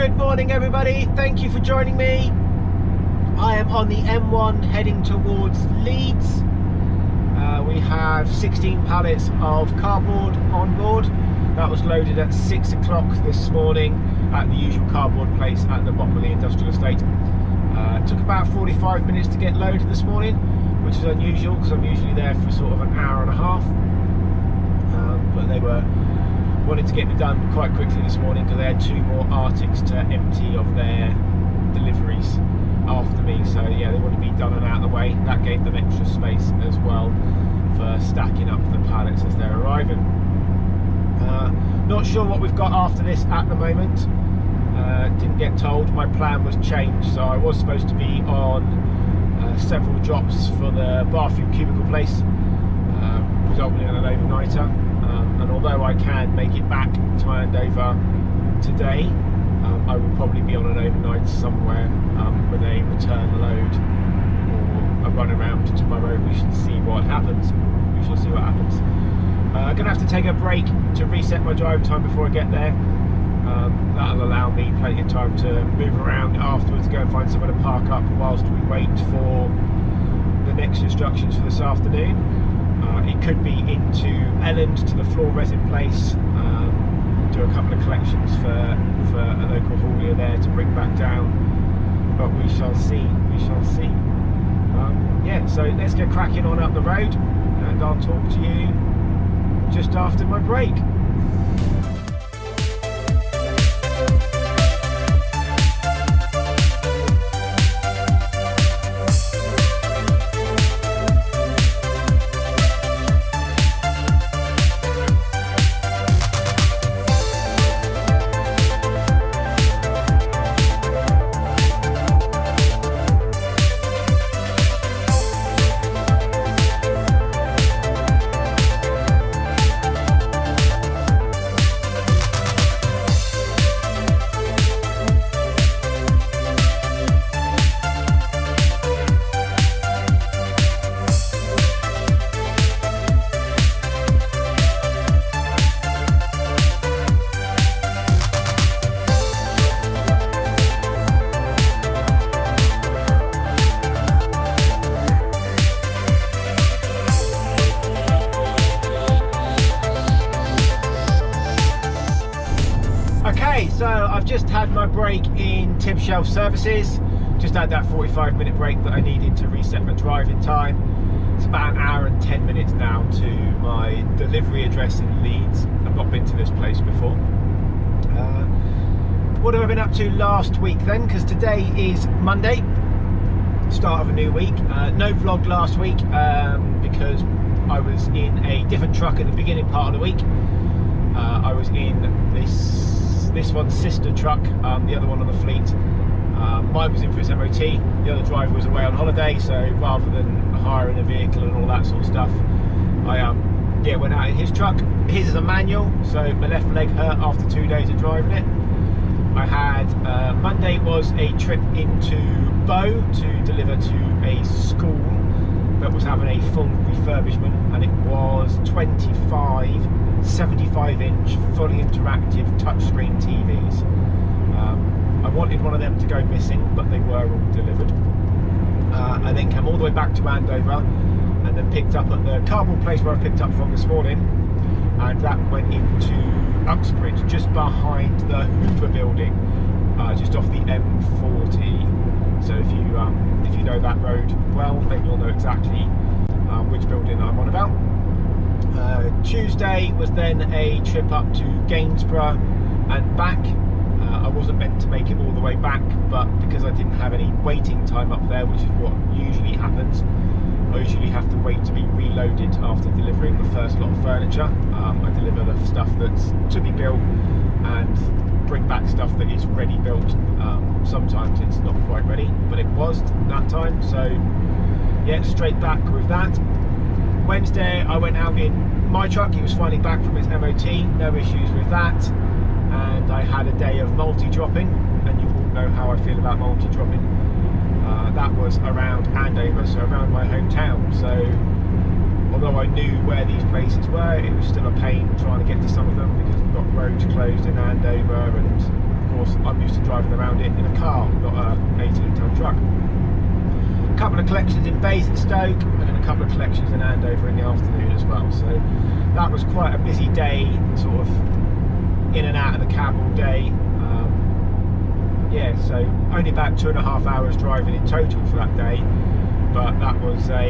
Good morning everybody, thank you for joining me. I am on the M1 heading towards Leeds. We have 16 pallets of cardboard on board. That was loaded at 6 o'clock this morning at the usual cardboard place at the bottom of the industrial estate. Took about 45 minutes to get loaded this morning, which is unusual because I'm usually there for sort of an hour and a half. But they were wanting to get it done quite quickly this morning because they had 2 more Arctics to empty of their deliveries after me. So yeah, they wanted to be done and out of the way. That gave them extra space as well for stacking up the pallets as they're arriving. Not sure what we've got after this at the moment. Didn't get told. My plan was changed, so I was supposed to be on several drops for the bathroom cubicle place, resulting in an overnighter. And although I can make it back to Andover today, I will probably be on an overnight somewhere with a return load or a run around tomorrow. We shall see what happens. I'm going to have to take a break to reset my drive time before I get there. That'll allow me plenty of time to move around afterwards, go and find somewhere to park up whilst we wait for the next instructions for this afternoon. It could be into Elland to the floor resin place, do a couple of collections for a local haulier there to bring back down, but we shall see. Yeah, so let's get cracking on up the road and I'll talk to you just after my break. So I've just had my break in Tib Shelf Services, just had that 45-minute break that I needed to reset my driving time. It's about an hour and 10 minutes now to my delivery address in Leeds. I've not been to this place before. What have I been up to last week then, because today is Monday, start of a new week. No vlog last week because I was in a different truck at the beginning part of the week. I was in this one's sister truck, the other one on the fleet. Mine was in for its MOT, the other driver was away on holiday, so rather than hiring a vehicle and all that sort of stuff, I went out in his truck. His is a manual, so my left leg hurt after 2 days of driving it. I had Monday was a trip into Bow to deliver to a school that was having a full refurbishment, and it was 25 75-inch fully interactive touchscreen TVs. I wanted one of them to go missing, but they were all delivered. I then came all the way back to Andover and then picked up at the cardboard place where I picked up from this morning, and that went into Uxbridge, just behind the Hoover building, just off the M40. So if you know that road well, then you'll know exactly which building I'm on about. Tuesday was then a trip up to Gainsborough and back. I wasn't meant to make it all the way back, but because I didn't have any waiting time up there, which is what usually happens, I usually have to wait to be reloaded after delivering the first lot of furniture. I deliver the stuff that's to be built and bring back stuff that is ready built. Sometimes it's not quite ready, but it was that time, so yeah, straight back with that. Wednesday I went out in my truck. It was finally back from its MOT, no issues with that, and I had a day of multi-dropping, and you all know how I feel about multi-dropping. That was around Andover, so around my hometown, so although I knew where these places were, it was still a pain trying to get to some of them because we've got roads closed in Andover and course I'm used to driving around it in a car, not a 18-ton truck. A couple of collections in Basingstoke and then a couple of collections in Andover in the afternoon as well. So that was quite a busy day, sort of in and out of the cab all day. Yeah, so only about 2.5 hours driving in total for that day, but that was I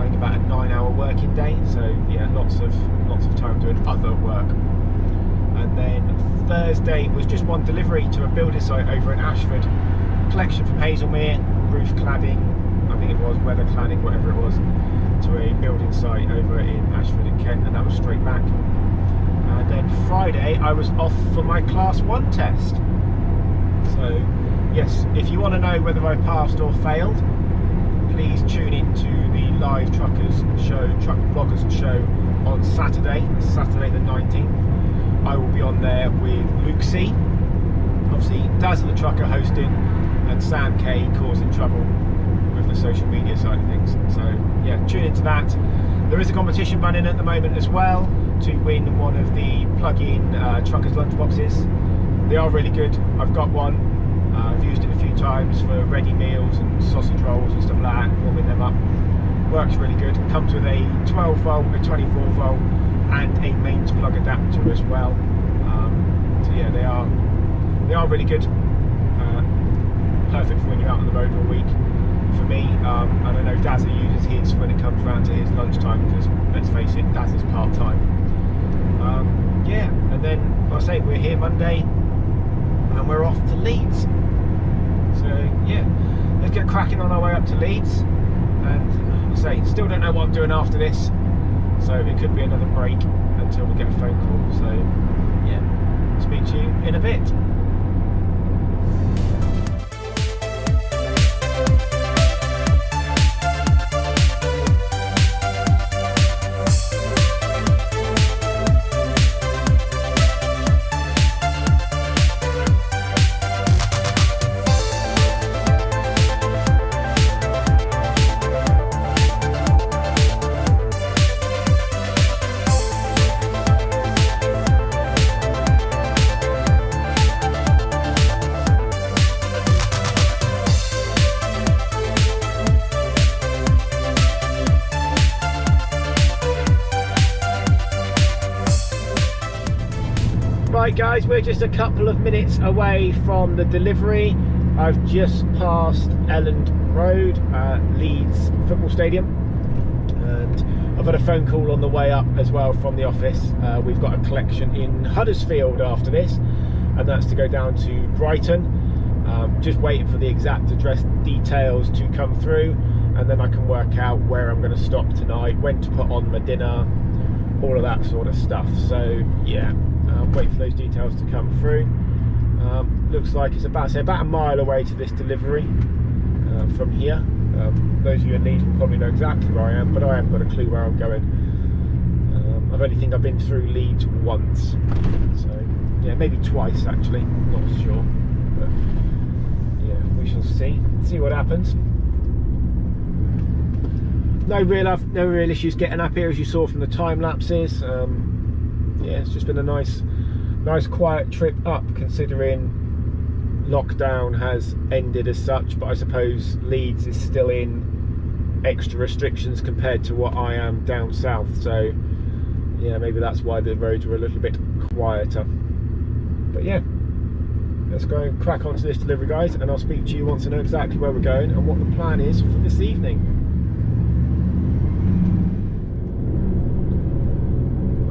think about a 9-hour working day. So yeah, lots of time doing other work. And then Thursday was just one delivery to a building site over in Ashford, collection from Hazelmere, roof cladding, I think it was weather cladding, whatever it was, to a building site over in Ashford in Kent, and that was straight back. And then Friday I was off for my Class 1 test. So yes, if you want to know whether I passed or failed, please tune in to the live truckers show, truck vloggers show on Saturday the 19th. I will be on there with LukeC, obviously Dazzer the Trucker hosting, and SamK causing trouble with the social media side of things. So yeah, tune into that. There is a competition running at the moment as well to win one of the plug-in truckers lunchboxes. They are really good. I've got one. I've used it a few times for ready meals and sausage rolls and stuff like that, warming them up. Works really good. It comes with a 12 volt, a 24 volt and a mains plug adapter as well. So yeah, they are really good. Perfect for when you're out on the road all week. For me, and I know Dazzer uses his when it comes round to his lunchtime, because let's face it, Dazzer's part-time. Yeah, and then like I say, we're here Monday and we're off to Leeds. So yeah, let's get cracking on our way up to Leeds. And like I say, still don't know what I'm doing after this, so it could be another break until we get a phone call. So yeah, speak to you in a bit. Right guys, we're just a couple of minutes away from the delivery. I've just passed Elland Road, Leeds football stadium, and I've had a phone call on the way up as well from the office. We've got a collection in Huddersfield after this, and that's to go down to Brighton. Just waiting for the exact address details to come through, and then I can work out where I'm going to stop tonight, when to put on my dinner, all of that sort of stuff. So yeah, wait for those details to come through. Looks like it's about a mile away to this delivery from here. Those of you in Leeds will probably know exactly where I am, but I haven't got a clue where I'm going. I only think I've been through Leeds once, so yeah, maybe twice actually, not sure, but yeah, we shall see what happens. No real issues getting up here, as you saw from the time lapses. Yeah, it's just been a nice quiet trip up, considering lockdown has ended as such, but I suppose Leeds is still in extra restrictions compared to what I am down south, so yeah, maybe that's why the roads were a little bit quieter. But yeah, let's go and crack onto this delivery, guys, and I'll speak to you once I know exactly where we're going and what the plan is for this evening.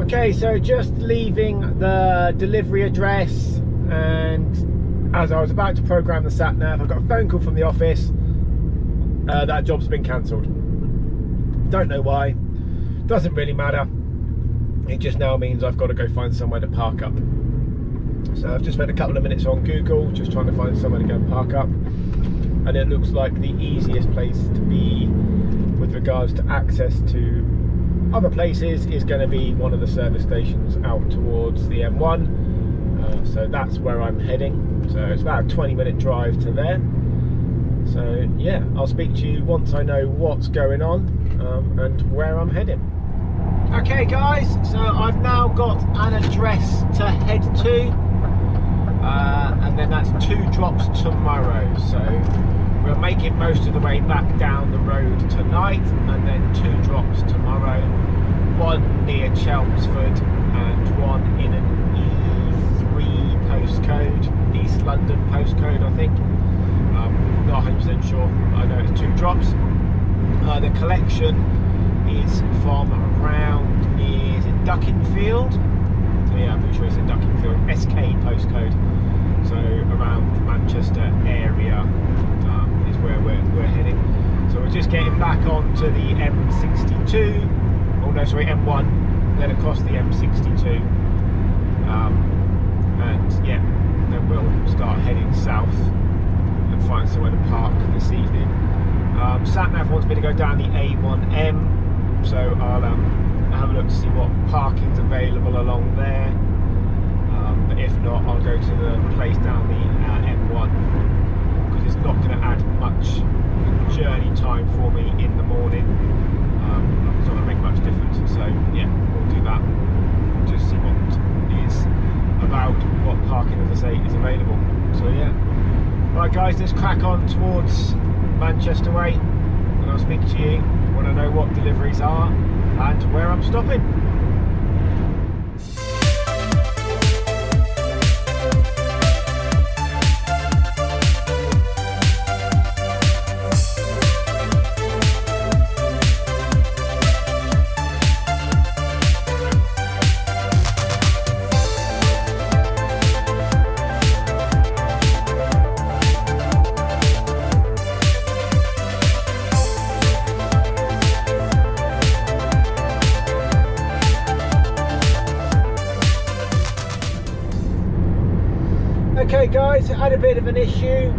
Okay, so just leaving the delivery address, and as I was about to program the sat nav, I got a phone call from the office. That job's been cancelled. Don't know why, doesn't really matter. It just now means I've got to go find somewhere to park up. So I've just spent a couple of minutes on Google just trying to find somewhere to go and park up, and it looks like the easiest place to be with regards to access to other places is going to be one of the service stations out towards the M1. So that's where I'm heading. So it's about a 20-minute drive to there. So yeah, I'll speak to you once I know what's going on and where I'm heading. Okay guys, so I've now got an address to head to, and and then that's 2 drops tomorrow. So we'll make it most of the way back down the road tonight, and then 2 drops tomorrow. 1 near Chelmsford and 1 in an E3 postcode, East London postcode, I think. Not 100% sure. I know it's 2 drops. The collection is from around near Duckingfield. Yeah, I'm pretty sure it's in Duckingfield. SK postcode. So around the Manchester area is where we're heading. So we're just getting back onto the M62. Oh no, sorry, M1. Then across the M62. And yeah, then we'll start heading south and find somewhere to park this evening. SatNav wants me to go down the A1M, so I'll have a look to see what parking's available along there. But if not, I'll go to the place down the M1, because it's not going to add much journey time for me in the morning. It's not going to make much difference. So yeah, we'll do that. Just see what is about, what parking, as I say, is available. So yeah. Right guys, let's crack on towards Manchester way, and I'll speak to you when I know what deliveries are and where I'm stopping. Okay guys, I had a bit of an issue.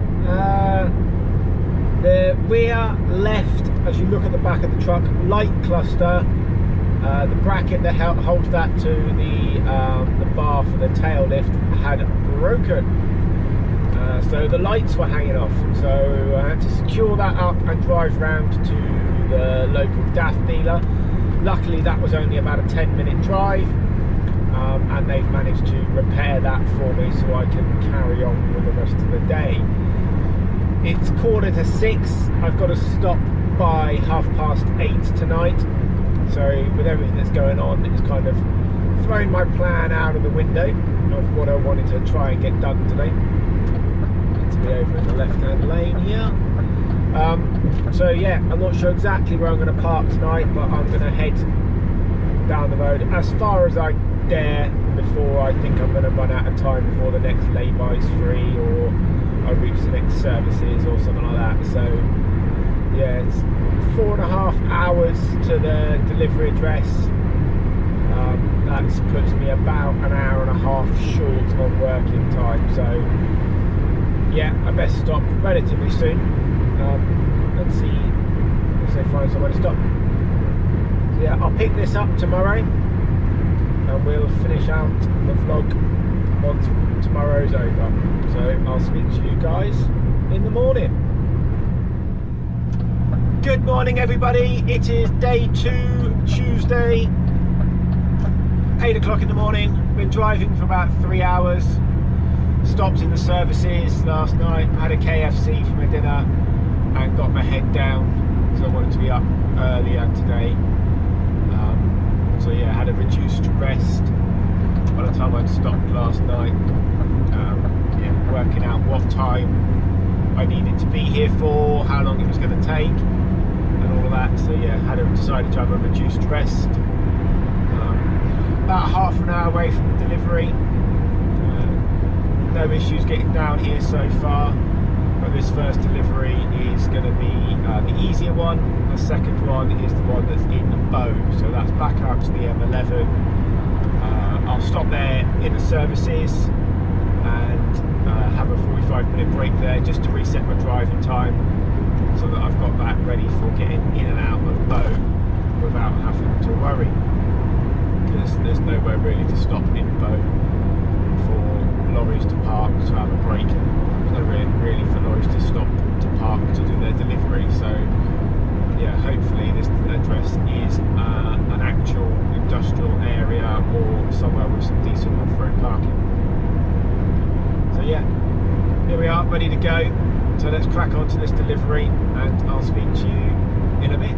The rear left, as you look at the back of the truck, light cluster, the bracket that holds that to the bar for the tail lift had broken. So the lights were hanging off. So I had to secure that up and drive round to the local DAF dealer. Luckily that was only about a 10-minute drive. And they've managed to repair that for me so I can carry on with the rest of the day. It's 6:15. I've got to stop by 8:30 tonight. So with everything that's going on, it's kind of thrown my plan out of the window of what I wanted to try and get done today. To be over in the left-hand lane here. So yeah, I'm not sure exactly where I'm going to park tonight, but I'm going to head down the road as far as I dare before I think I'm going to run out of time before the next lay-by's free, or I reach the next services or something like that. So yeah, it's 4.5 hours to the delivery address. That puts me about an hour and a half short on working time. So yeah, I best stop relatively soon and see if they find somewhere to stop. So yeah, I'll pick this up tomorrow, and we'll finish out the vlog once tomorrow's over. So I'll speak to you guys in the morning. Good morning everybody, it is day 2, Tuesday, 8 o'clock in the morning. Been driving for about 3 hours, stopped in the services last night, had a KFC for my dinner and got my head down because I wanted to be up earlier today. So yeah, had a reduced rest by the time I'd stopped last night. Yeah, working out what time I needed to be here for, how long it was going to take, and all of that. So yeah, decided to have a reduced rest. About half an hour away from the delivery. No issues getting down here so far. But this first delivery is going to be the easier one. The second one is the one that's in the Bow, so that's back out to the M11. I'll stop there in the services and have a 45-minute break there just to reset my driving time, so that I've got that ready for getting in and out of Bow without having to worry. Because there's nowhere really to stop in Bow for lorries to park to have a break. There's no really for lorries to stop to park to do their delivery. So yeah, hopefully this address is an actual industrial area or somewhere with some decent off-road parking. So yeah, here we are, ready to go. So let's crack on to this delivery and I'll speak to you in a bit.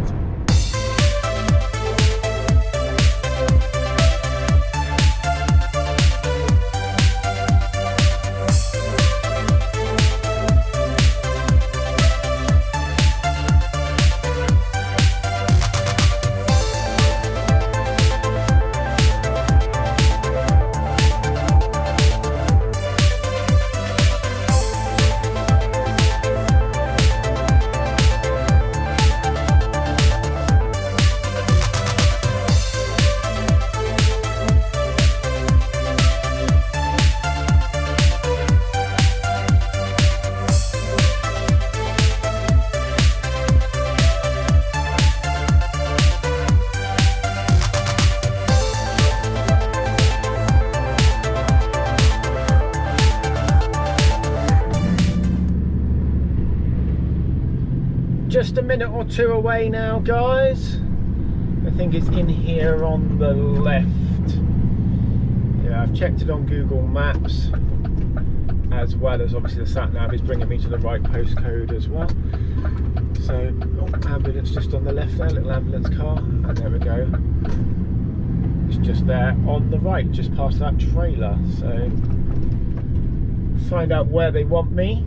Just a minute or two away now, guys. I think it's in here on the left. Yeah, I've checked it on Google Maps, as well as obviously the sat nav is bringing me to the right postcode as well. So, oh, ambulance just on the left there, little ambulance car, and there we go. It's just there on the right, just past that trailer. So, find out where they want me,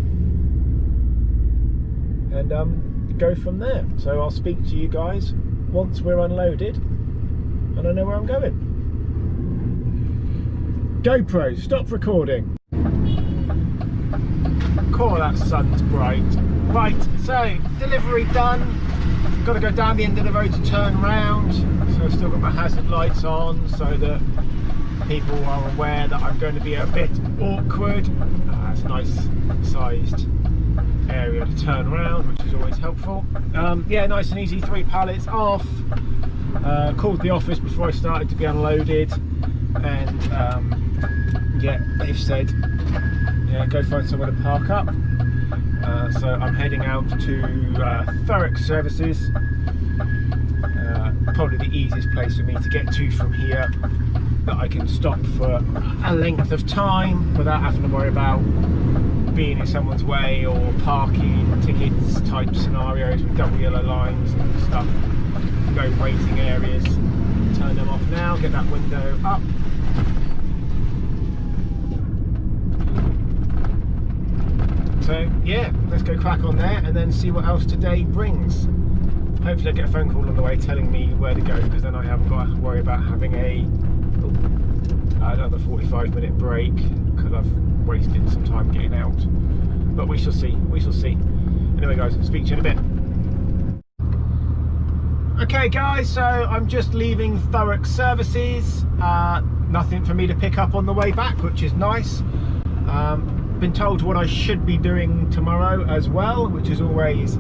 and go from there. So I'll speak to you guys once we're unloaded and I know where I'm going. GoPro, stop recording. Cool, that sun's bright. Right, so delivery done. Got to go down the end of the road to turn round. So I've still got my hazard lights on so that people are aware that I'm going to be a bit awkward. It's a nice sized area to turn around, which is always helpful. Yeah, nice and easy, 3 pallets off. Called the office before I started to be unloaded, and yeah, they've said, yeah, go find somewhere to park up. So I'm heading out to Thurrock Services, probably the easiest place for me to get to from here, that I can stop for a length of time without having to worry about being in someone's way or parking tickets type scenarios with double yellow lines and stuff. Go waiting areas, turn them off now, get that window up. So yeah, let's go crack on there and then see what else today brings. Hopefully I get a phone call on the way telling me where to go, because then I haven't got to worry about having another 45-minute break, because I've wasted some time getting out. But we shall see, we shall see. Anyway guys, I'll speak to you in a bit. Okay guys, so I'm just leaving Thurrock Services. Nothing for me to pick up on the way back, which is nice. Been told what I should be doing tomorrow as well, which is always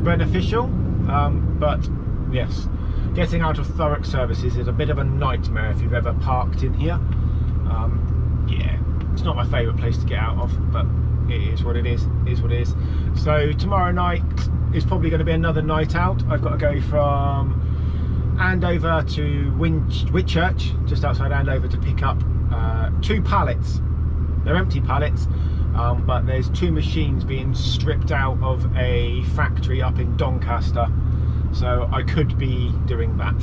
beneficial. But yes, getting out of Thurrock Services is a bit of a nightmare if you've ever parked in here. Yeah, it's not my favourite place to get out of, but it is what it is, what it is. So tomorrow night is probably going to be another night out. I've got to go from Andover to Whitchurch, just outside Andover, to pick up 2 pallets. They're empty pallets, but there's 2 machines being stripped out of a factory up in Doncaster. So I could be doing that,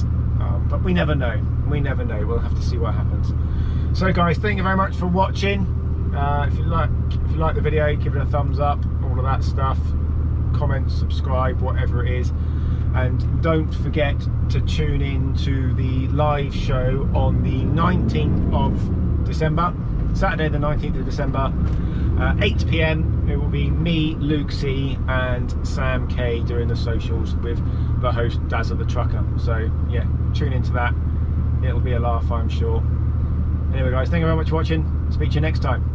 but we never know. We never know. We'll have to see what happens. So guys, thank you very much for watching. If you like the video, give it a thumbs up, all of that stuff. Comment, subscribe, whatever it is, and don't forget to tune in to the live show on the 19th of December, Saturday the 19th of December, 8 PM. It will be me, LukeC, and SamK doing the socials with the host Dazzer the Trucker. So yeah, tune into that. It'll be a laugh, I'm sure. Anyway guys, thank you very much for watching. Speak to you next time.